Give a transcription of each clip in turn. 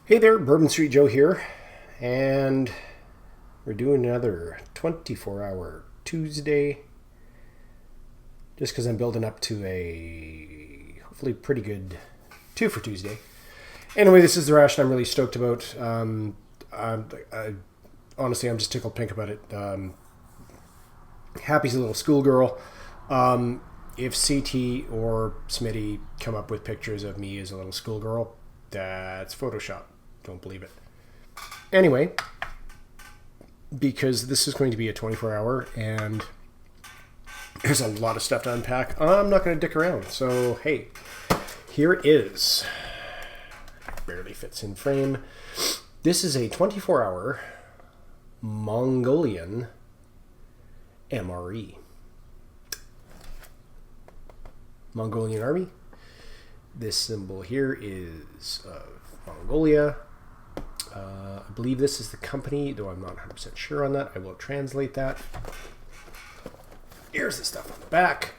Hey there, Bourbon Street Joe here, and we're doing another 24-hour Tuesday, just because I'm building up to a hopefully pretty good 2 for Tuesday. Anyway, this is the ration I'm really stoked about. Honestly, I'm just tickled pink about it. Happy's a little schoolgirl. If CT or Smitty come up with pictures of me as a little schoolgirl, that's Photoshop. Don't believe it. Anyway, because this is going to be a 24-hour and there's a lot of stuff to unpack, I'm not going to dick around. So, hey, here it is. It barely fits in frame. This is a 24-hour Mongolian MRE. Mongolian Army. This symbol here is of Mongolia. I believe this is the company, though I'm not 100% sure on that. I will translate that. Here's the stuff on the back.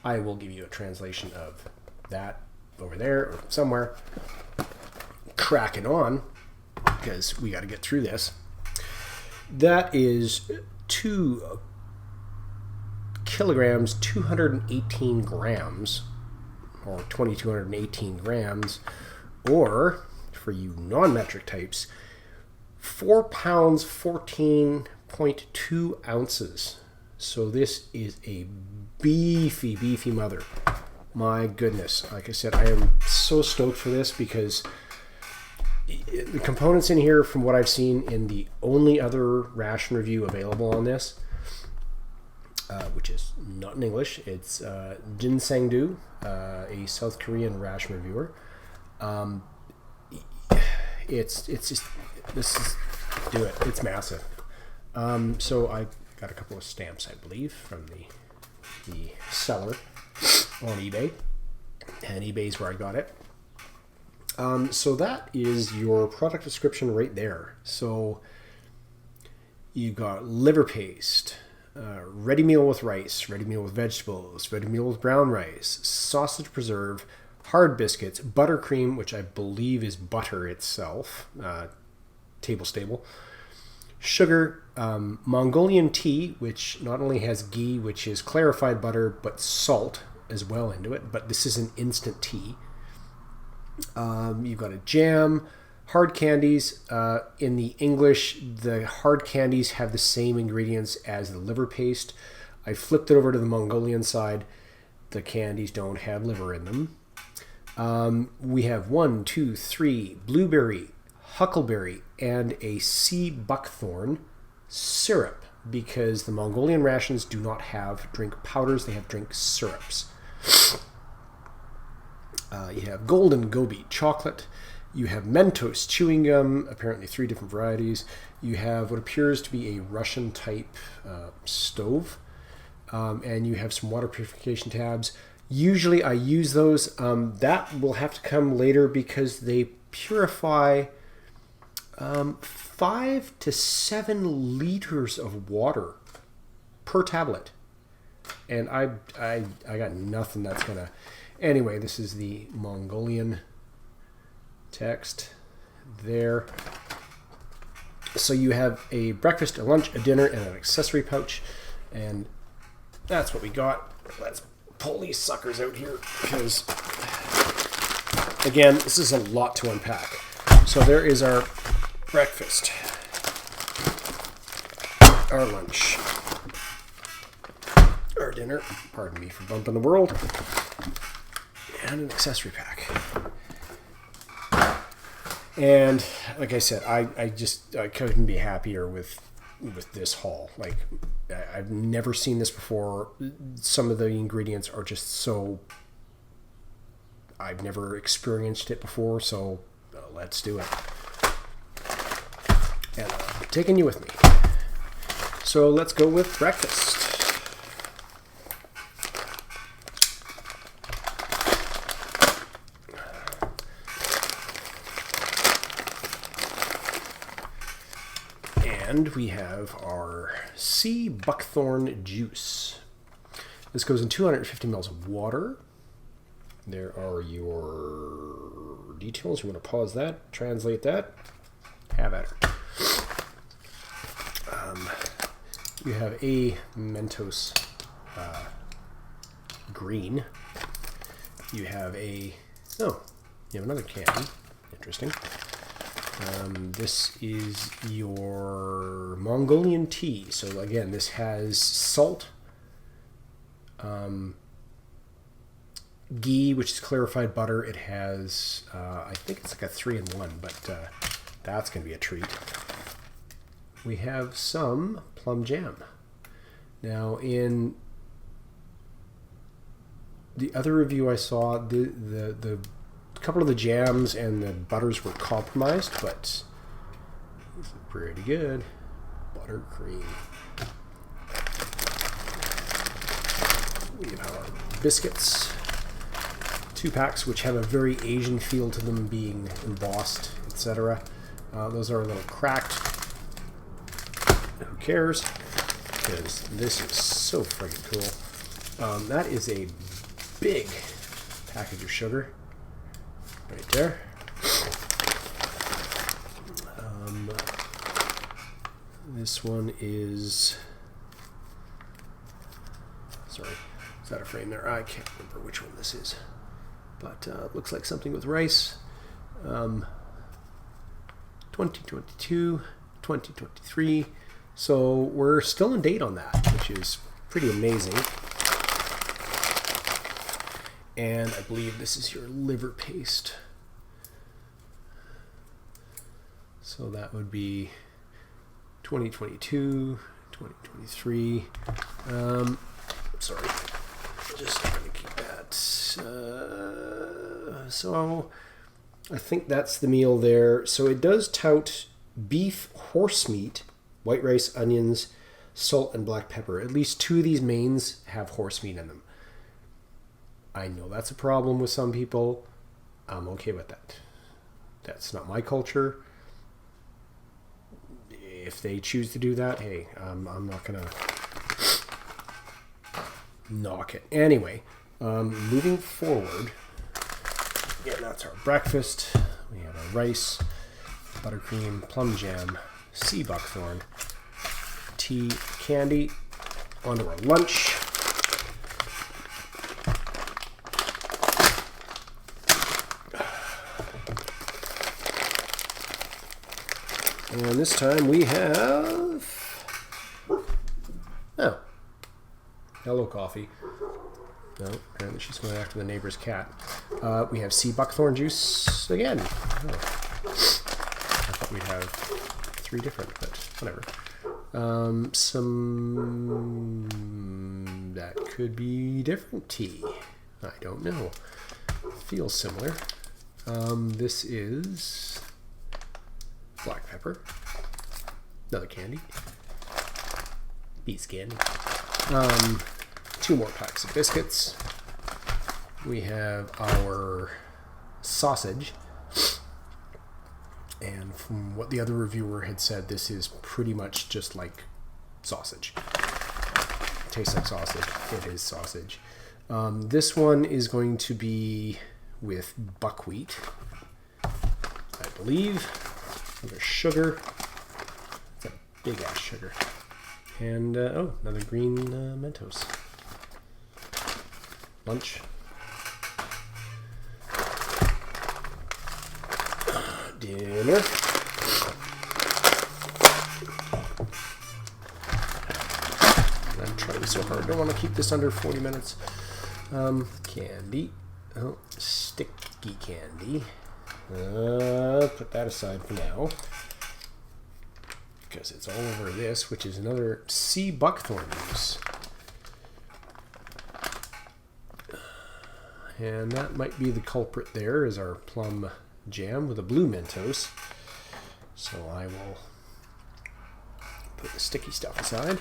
I will give you a translation of that over there or somewhere. Cracking on, because we got to get through this. That is 2 kilograms, 218 grams, or 2,218 grams, or, for you non-metric types, 4 pounds, 14.2 ounces. So this is a beefy, beefy mother. My goodness. Like I said, I am so stoked for this because the components in here, from what I've seen in the only other ration review available on this, which is not in English, it's Jinsangdo, a South Korean ration reviewer. It's just, this is, do it. It's massive. So I got a couple of stamps, I believe, from the seller on eBay, and eBay's where I got it. So that is your product description right there. So you got liver paste, ready meal with rice, ready meal with vegetables, ready meal with brown rice, sausage preserve, hard biscuits, buttercream, which I believe is butter itself, table stable, sugar, Mongolian tea, which not only has ghee, which is clarified butter, but salt as well into it, but this is an instant tea. You've got a jam, hard candies. In the English, the hard candies have the same ingredients as the liver paste. I flipped it over to the Mongolian side. The candies don't have liver in them. We have 1, 2, 3 blueberry, huckleberry, and a sea buckthorn syrup, because the Mongolian rations do not have drink powders, they have drink syrups. You have golden gobi chocolate. You have Mentos chewing gum, apparently 3 different varieties. You have what appears to be a Russian type stove. And you have some water purification tabs. Usually I use those. That will have to come later because they purify 5 to 7 liters of water per tablet. And I got nothing that's going to... Anyway, this is the Mongolian text there. So you have a breakfast, a lunch, a dinner, and an accessory pouch. And that's what we got. Let's pull these suckers out here because, again, this is a lot to unpack. So there is our breakfast, our lunch, our dinner, pardon me for bumping the world, and an accessory pack. And like I said, I couldn't be happier with this haul. Like, I've never seen this before. Some of the ingredients are just so... I've never experienced it before, so let's do it. And I'm taking you with me. So let's go with breakfast. And we have our sea buckthorn juice. This goes in 250 ml of water. There are your details. You want to pause that, translate that, have at it. You have a Mentos green. You have you have another candy. Interesting. This is your Mongolian tea. So again, this has salt, ghee, which is clarified butter. It has, I think it's like a 3-in-1, but that's going to be a treat. We have some plum jam. Now, in the other review I saw, the couple of the jams and the butters were compromised, but this is pretty good. Buttercream. We have our biscuits. 2 packs, which have a very Asian feel to them, being embossed, etc. Those are a little cracked. Who cares? Because this is so friggin' cool. That is a big package of sugar right there. This one is, sorry, is that a frame there? I can't remember which one this is, but it looks like something with rice. 2022, 2023. So we're still in date on that, which is pretty amazing. And I believe this is your liver paste. So that would be 2022, 2023. Sorry, just trying to keep that. So I think that's the meal there. So it does tout beef, horse meat, white rice, onions, salt, and black pepper. At least 2 of these mains have horse meat in them. I know that's a problem with some people. I'm okay with that. That's not my culture. If they choose to do that, hey, I'm not going to knock it. Anyway, moving forward, yeah, that's our breakfast. We have our rice, buttercream, plum jam, sea buckthorn, tea, candy. On to our lunch. And this time we have, hello coffee. No, apparently she's going after the neighbor's cat. We have sea buckthorn juice again. Oh. I thought we'd have 3 different, but whatever. Some, that could be different tea. I don't know. Feels similar. This is black pepper. Another candy. Beets candy. 2 more packs of biscuits. We have our sausage. And from what the other reviewer had said, this is pretty much just like sausage. It tastes like sausage. It is sausage. This one is going to be with buckwheat, I believe. There's sugar. It's a big ass sugar. And, another green Mentos. Lunch. Dinner. I'm trying so hard. I don't want to keep this under 40 minutes. Candy. Oh, sticky candy. Put that aside for now, because it's all over this, which is another sea buckthorn juice. And that might be the culprit there, is our plum jam with a blue Mentos. So I will put the sticky stuff aside.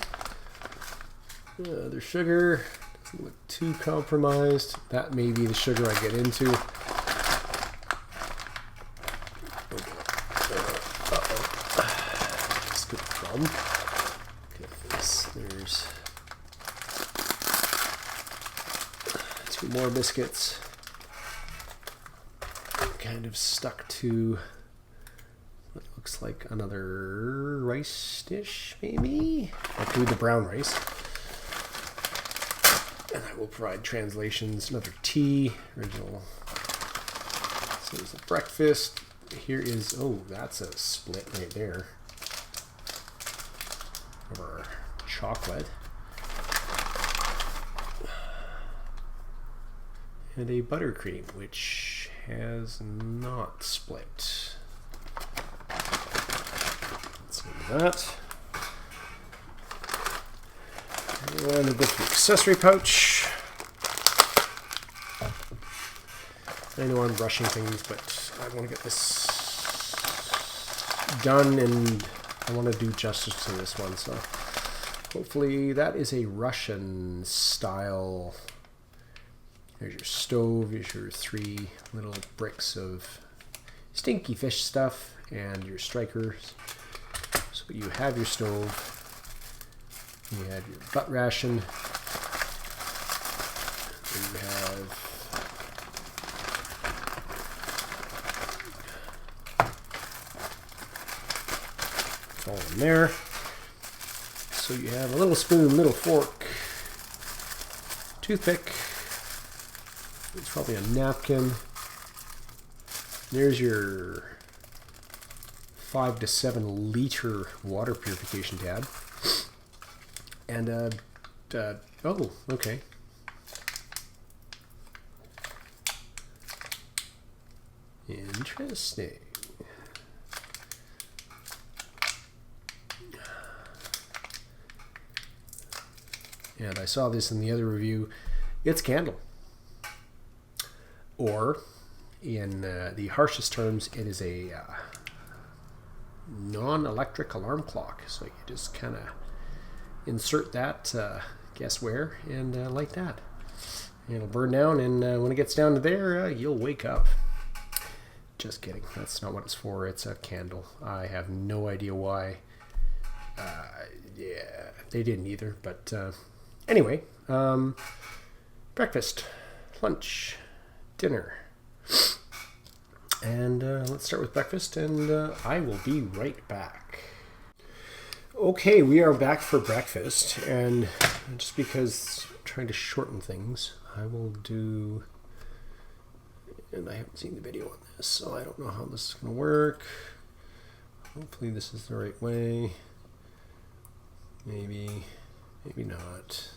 Other sugar. Doesn't look too compromised. That may be the sugar I get into. Scoop from. There's 2 more biscuits. kind of stuck to what looks like another rice dish, maybe? I'll do the brown rice. And I will provide translations. Another tea, original. So there's a breakfast. Here is, oh, that's a split right there. Or chocolate. And a buttercream, which has not split. Let's do that. And we'll go to the accessory pouch. I know I'm rushing things, but I want to get this done, and I want to do justice to this one. So hopefully that is a Russian style. There's your stove, here's your 3 little bricks of stinky fish stuff, and your strikers. So you have your stove, you have your butt ration, you have it's all in there. So you have a little spoon, little fork, toothpick. It's probably a napkin. There's your 5 to 7 liter water purification tab. And oh, okay. Interesting. And I saw this in the other review. It's candle. Or, in the harshest terms, it is a non-electric alarm clock. So you just kind of insert that, guess where, and light that. It'll burn down, and when it gets down to there, you'll wake up. Just kidding. That's not what it's for. It's a candle. I have no idea why. Yeah, they didn't either. But anyway, breakfast, lunch, dinner, and let's start with breakfast, and I will be right back. Okay, we are back for breakfast, and just because I'm trying to shorten things, I will do, and I haven't seen the video on this, so I don't know how this is going to work. Hopefully this is the right way. Maybe not.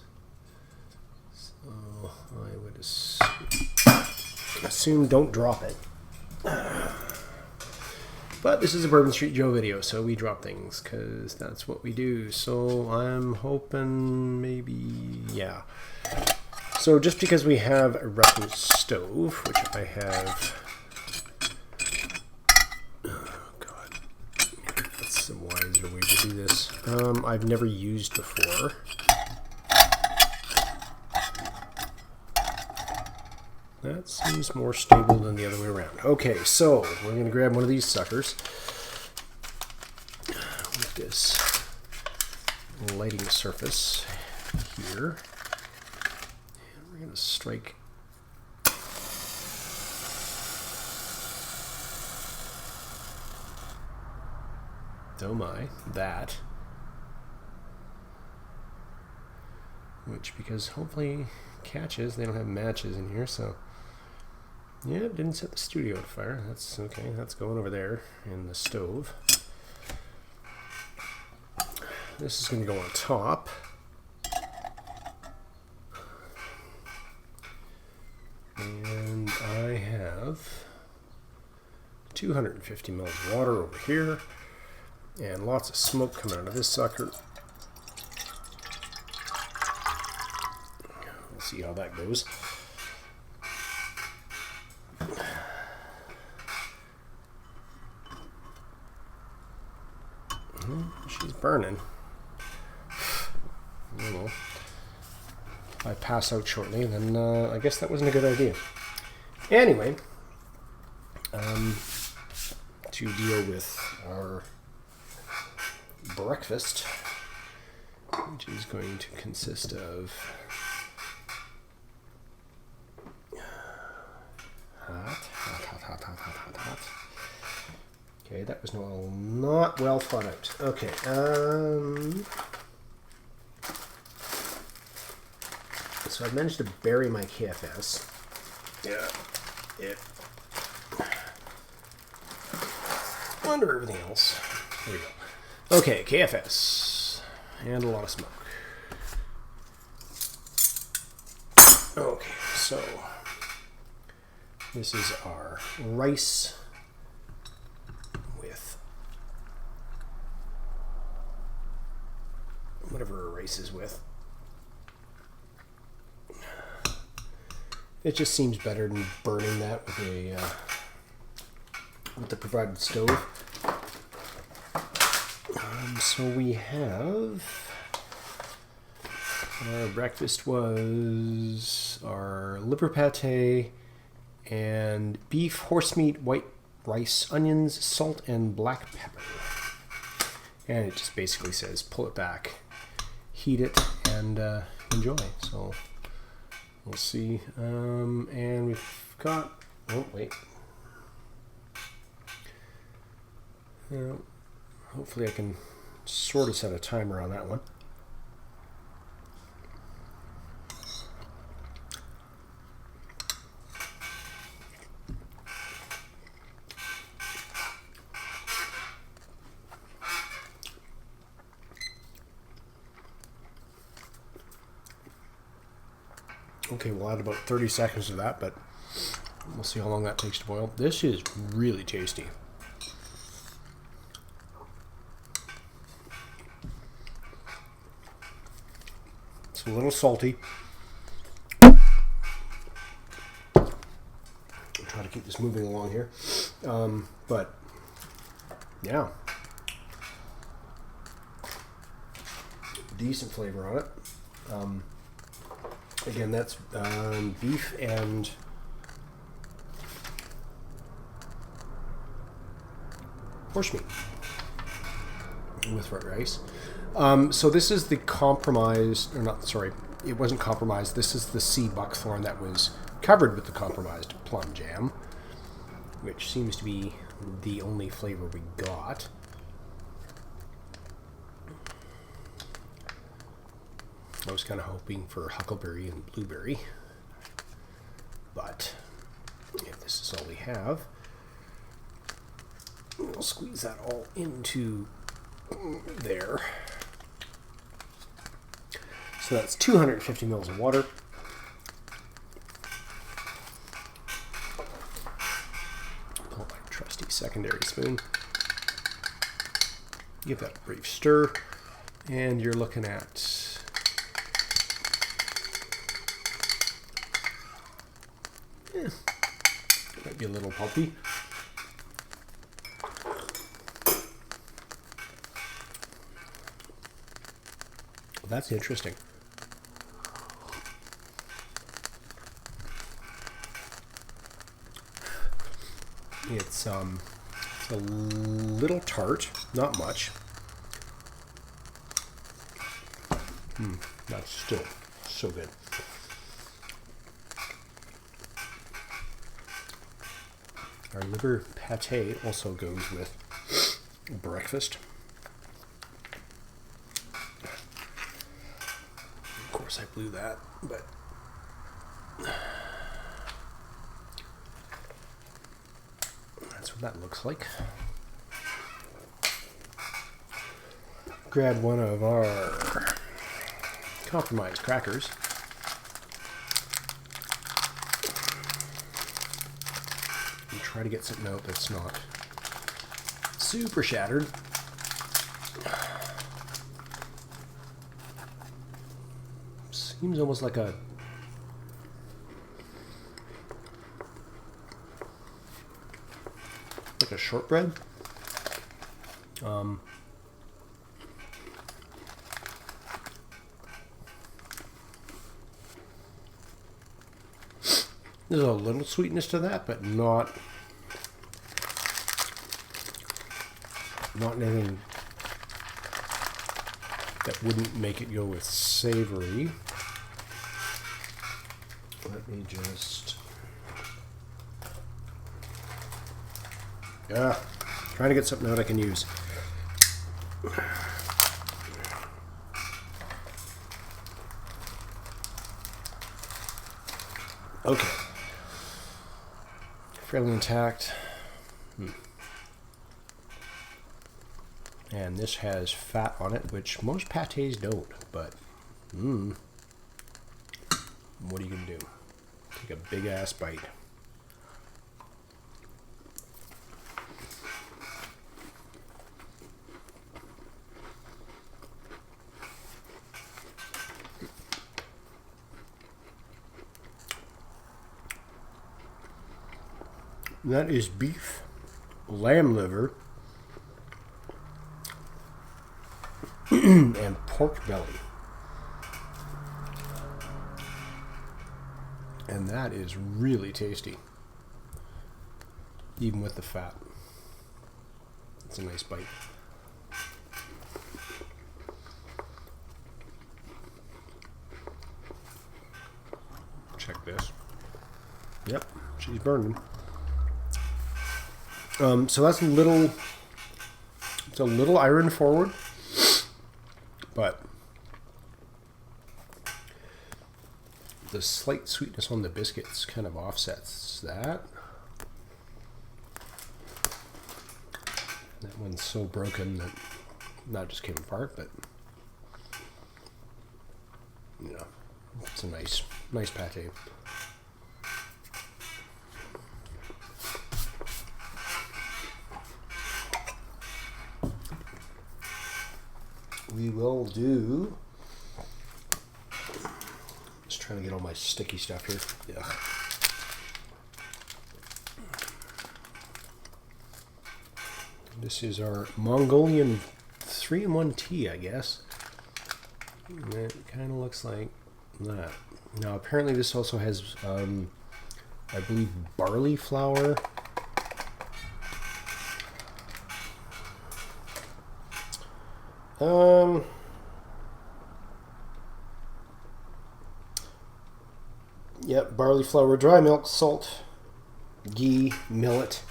So I would assume don't drop it. But this is a Bourbon Street Joe video, so we drop things because that's what we do. So I'm hoping maybe, yeah. So just because we have a Russian stove, which I have, oh god, that's a wiser way to do this. I've never used before. That seems more stable than the other way around. Okay, so we're going to grab one of these suckers with this lighting surface here. And we're going to strike oh my, that. Which, because hopefully catches, they don't have matches in here, so yeah, it didn't set the studio on fire. That's okay. That's going over there in the stove. This is going to go on top. And I have 250 mils of water over here. And lots of smoke coming out of this sucker. We'll see how that goes. She's burning. You know, if I pass out shortly, then I guess that wasn't a good idea. Anyway, to deal with our breakfast, which is going to consist of hot that was not well thought out. Okay. So I've managed to bury my KFS. Yeah. Under everything else. There we go. Okay, KFS. And a lot of smoke. Okay, so this is our rice with whatever rice is with. It just seems better than burning that with a with the provided stove. So we have our breakfast was our liver pate and beef, horse meat, white rice, onions, salt, and black pepper. And it just basically says pull it back, heat it, and enjoy. So we'll see. And we've got, oh wait. Hopefully I can sort of set a timer on that one. Okay, we'll add about 30 seconds of that, but we'll see how long that takes to boil. This is really tasty. It's a little salty. I'll try to keep this moving along here. But, yeah. Decent flavor on it. Again, that's beef and horse meat with red rice. So this is the compromised, or not, sorry, it wasn't compromised. This is the sea buckthorn that was covered with the compromised plum jam, which seems to be the only flavor we got. I was kind of hoping for huckleberry and blueberry, but if this is all we have, we'll squeeze that all into there. So that's 250 mils of water. Pull my trusty secondary spoon. Give that a brief stir, and you're looking at might be a little pulpy. Well, that's interesting. It's a little tart, not much. That's still so good. Our liver pate also goes with breakfast. Of course, I blew that, but that's what that looks like. Grab one of our compromised crackers. Try to get something out that's not super shattered. Seems almost like a shortbread. There's a little sweetness to that, but not anything that wouldn't make it go with savory. Let me just... Trying to get something out I can use. Okay. Fairly intact. And this has fat on it, which most pâtés don't, but what are you going to do? Take a big ass bite. That is beef, lamb liver, and pork belly. And that is really tasty, even with the fat. It's a nice bite. Check this. Yep, she's burning. So that's it's a little iron forward, but the slight sweetness on the biscuits kind of offsets that. That one's so broken that not just came apart, but you know, it's a nice pâté. We will do. Just trying to get all my sticky stuff here. Yeah. This is our Mongolian 3-in-1 tea, I guess. And it kind of looks like that. Now, apparently, this also has, I believe, barley flour. Yep, barley flour, dry milk, salt, ghee, millet.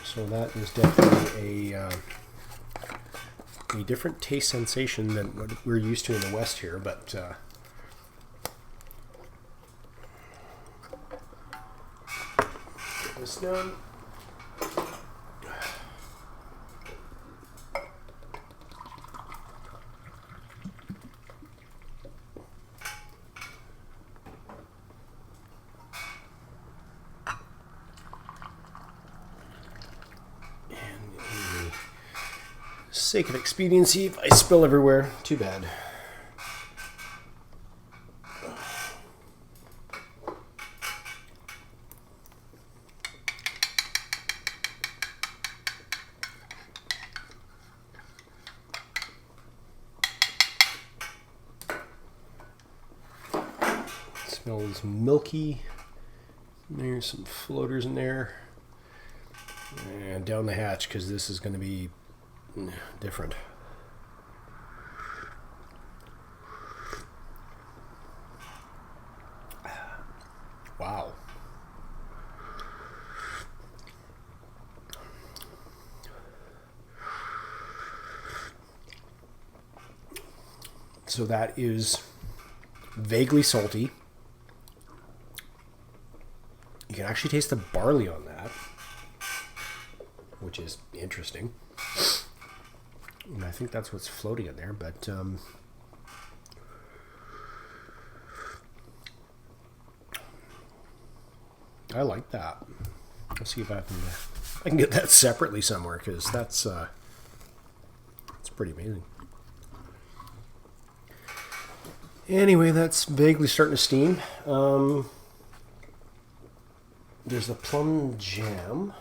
So that is definitely a different taste sensation than what we're used to in the West here, but get this done. Sake of expediency, if I spill everywhere, too bad. It smells milky. There's some floaters in there. And down the hatch, because this is going to be different. Wow. So that is vaguely salty. You can actually taste the barley on that, which is interesting. And I think that's what's floating in there, but I like that. Let's see if I can get that separately somewhere, because that's pretty amazing. Anyway, that's vaguely starting to steam. There's the plum jam.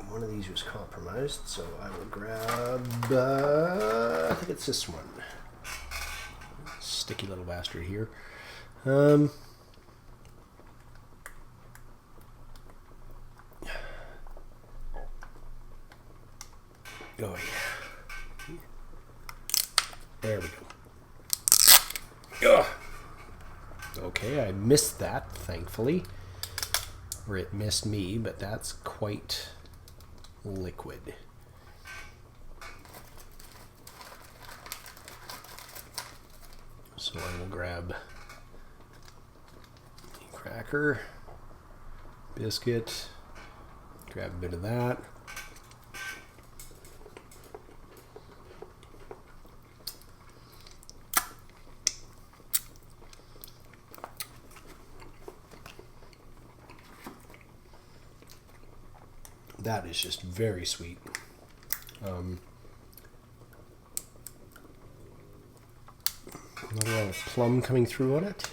One of these was compromised, so I will grab, I think it's this one. Sticky little bastard here. Oh yeah. There we go. Ugh. Okay, I missed that, thankfully. or it missed me, but that's quite liquid. So I will grab a cracker, biscuit, grab a bit of that. That is just very sweet. Not a lot of plum coming through on it.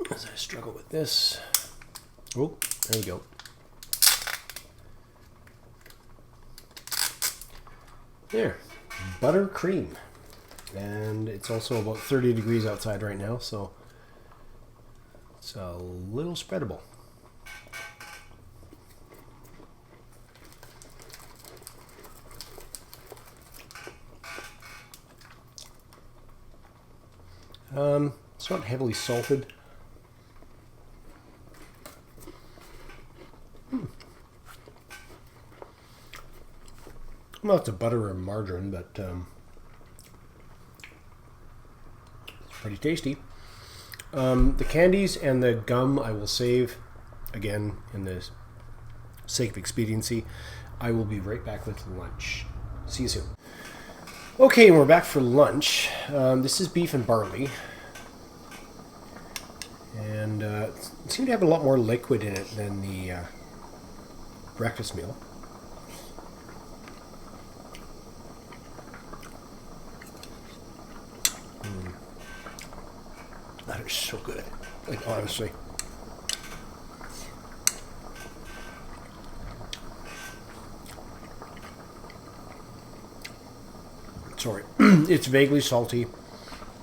As I struggle with this. Oh, there we go. There, buttercream. And it's also about 30 degrees outside right now, so it's a little spreadable. It's not heavily salted. Well, it's a butter or margarine, but it's pretty tasty. The candies and the gum I will save, again, in the sake of expediency. I will be right back with lunch. See you soon. Okay, we're back for lunch. This is beef and barley. And it seemed to have a lot more liquid in it than the breakfast meal. That is so good. Like, honestly. Sorry. It's vaguely salty.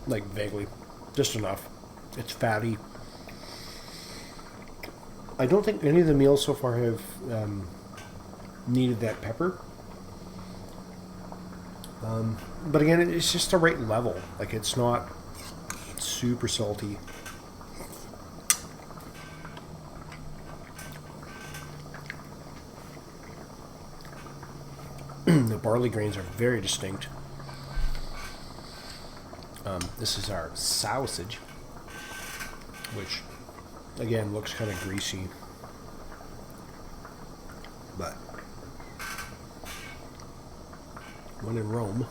Like, vaguely. Just enough. It's fatty. I don't think any of the meals so far have needed that pepper. But again, it's just the right level. Like, it's not super salty. The barley grains are very distinct. This is our sausage, which again looks kind of greasy, but when in Rome.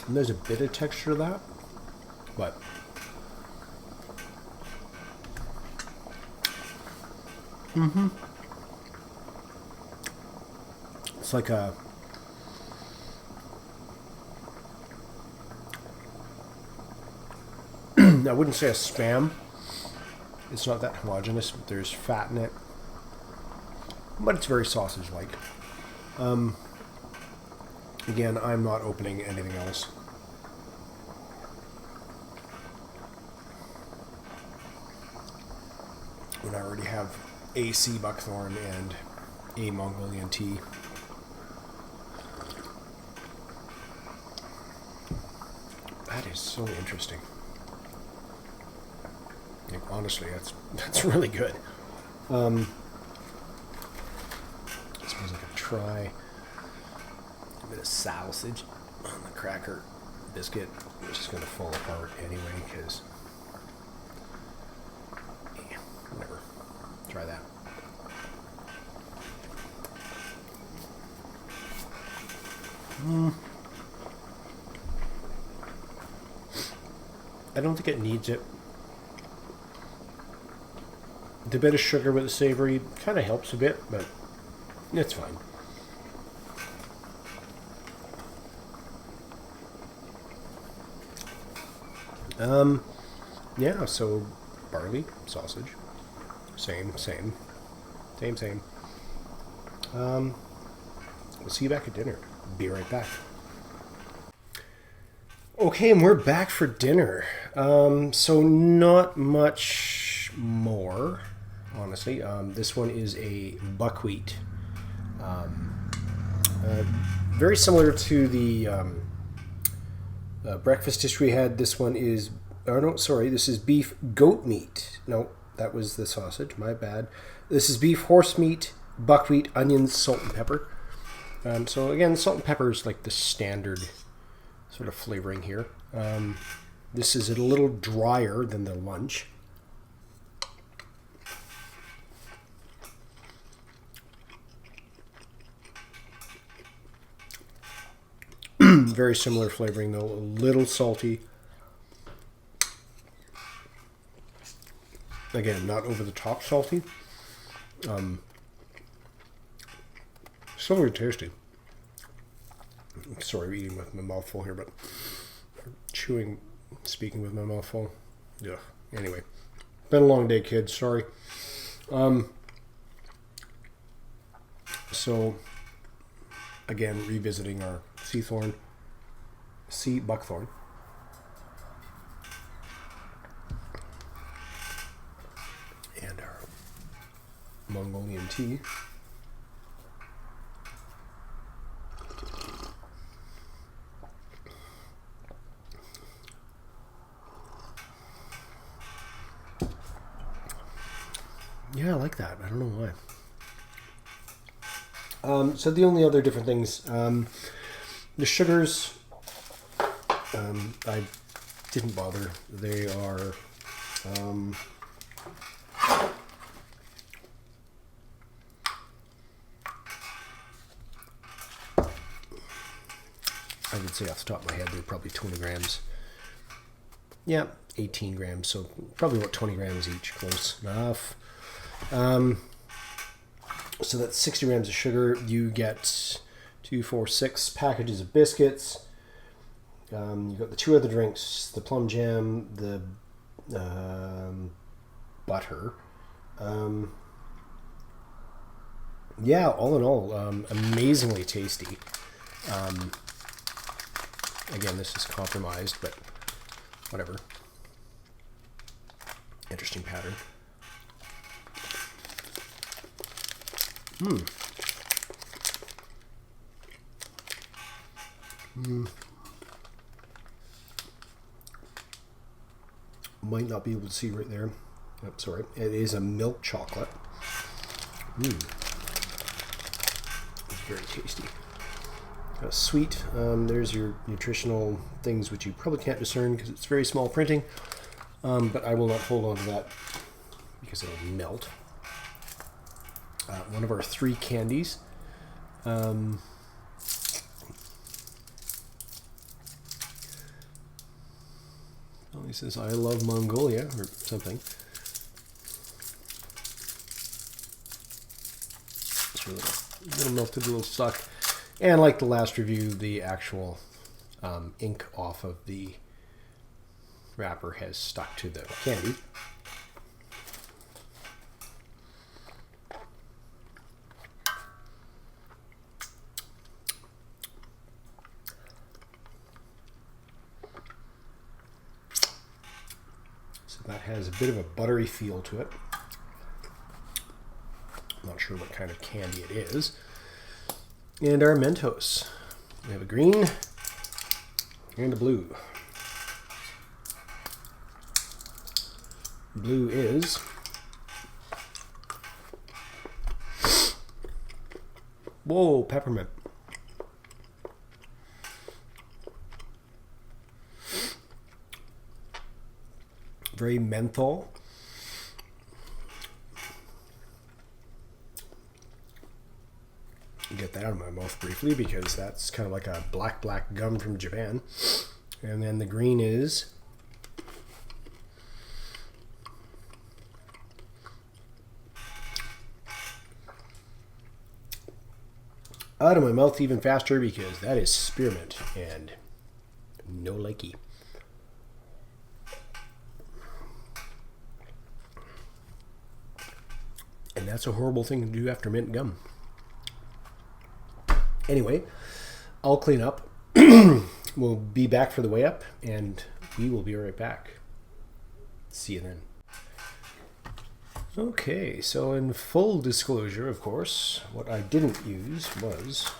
And there's a bit of texture to that, but it's like a I wouldn't say a spam. It's not that homogeneous, but there's fat in it. But it's very sausage-like. Again, I'm not opening anything else. When I already have a sea buckthorn and a Mongolian tea. That is so interesting. Like, honestly, that's really good. I suppose I could try a bit of sausage on the cracker biscuit, which is going to fall apart anyway, because yeah, whatever. Try that. I don't think it needs it. The bit of sugar with the savory kind of helps a bit, but it's fine. Yeah, so barley, sausage, same. We'll see you back at dinner. Be right back. Okay, and we're back for dinner. So not much more, honestly. This one is a buckwheat Very similar to the breakfast dish we had. This one is, oh no, sorry, this is beef goat meat. No, that was the sausage, my bad. This is beef horse meat, buckwheat, onions, salt and pepper. So again, salt and pepper is like the standard sort of flavoring here. This is a little drier than the lunch. Very similar flavoring though, a little salty. Again, not over the top salty. Still very tasty. Sorry, eating with my mouth full here, but chewing, speaking with my mouth full. Yeah. Anyway, been a long day, kids. Sorry. So, again, revisiting our sea buckthorn. And our Mongolian tea. Yeah, I like that. I don't know why. So the only other different things, the sugars, I didn't bother. They are, I would say off the top of my head, they're probably 20 grams. Yeah, 18 grams, so probably about 20 grams each, close enough. So that's 60 grams of sugar. You get 2, 4, 6 packages of biscuits. You've got the 2 other drinks, the plum jam, the butter. Yeah, all in all, amazingly tasty. Again, this is compromised, but whatever. Interesting pattern. Might not be able to see right there. Oh, sorry. It is a milk chocolate. It's very tasty. Sweet. There's your nutritional things, which you probably can't discern because it's very small printing. But I will not hold on to that because it'll melt. One of our 3 candies. Well, he says, I love Mongolia, or something. It's really a little melted, a little suck. And like the last review, the actual ink off of the wrapper has stuck to the candy. That has a bit of a buttery feel to it. I'm not sure what kind of candy it is. And our Mentos. We have a green and a blue. Blue is whoa, peppermint. Very menthol. Get that out of my mouth briefly because that's kind of like a black gum from Japan. And then the green is out of my mouth even faster because that is spearmint and no likey. And that's a horrible thing to do after mint gum. Anyway, I'll clean up. We'll be back for the weigh up, and we will be right back. See you then. Okay, so in full disclosure, of course, what I didn't use was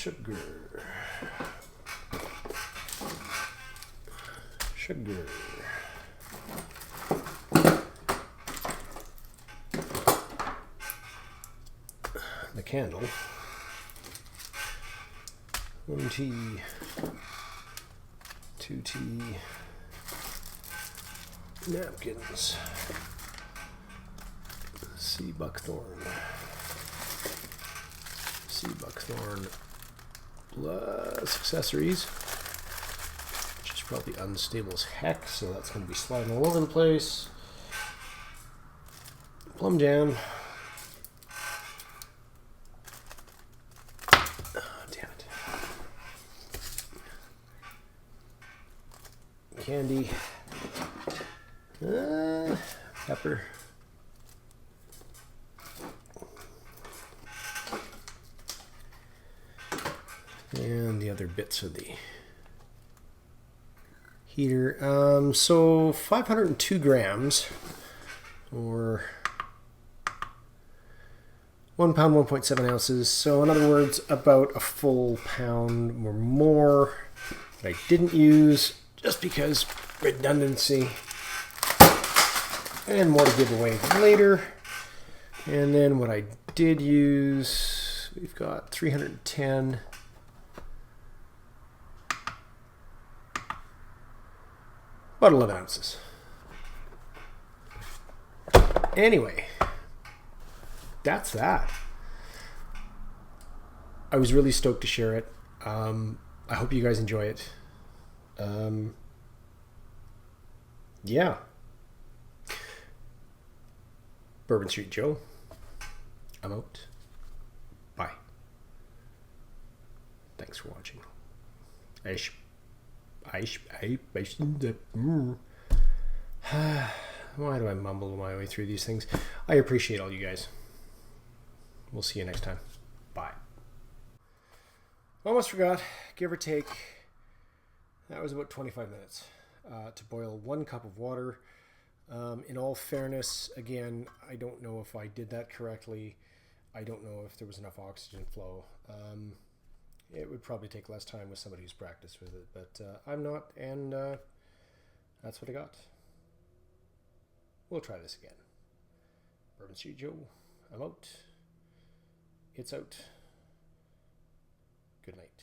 Sugar. Sugar. The candle. 1 tea. 2 tea. Napkins. Sea buckthorn. Sea buckthorn plus accessories, which is probably unstable as heck, so that's going to be sliding all over the place. Plum jam. Oh, damn it. Candy. Pepper. And the other bits of the heater. So 502 grams, or 1 pound, 1.7 ounces. So in other words, about a full pound or more that I didn't use just because redundancy, and more to give away later. And then what I did use, we've got 310. About 11 ounces. Anyway, that's that. I was really stoked to share it. I hope you guys enjoy it. Yeah. Bourbon Street Joe. I'm out. Bye. Thanks for watching. Why do I mumble my way through these things? I appreciate all you guys. We'll see you next time. Bye. Almost forgot, give or take, that was about 25 minutes to boil 1 cup of water. In all fairness, again, I don't know if I did that correctly. I don't know if there was enough oxygen flow. It would probably take less time with somebody who's practiced with it, but I'm not, and that's what I got. We'll try this again. Bourbon Street Joe, I'm out. It's out. Good night.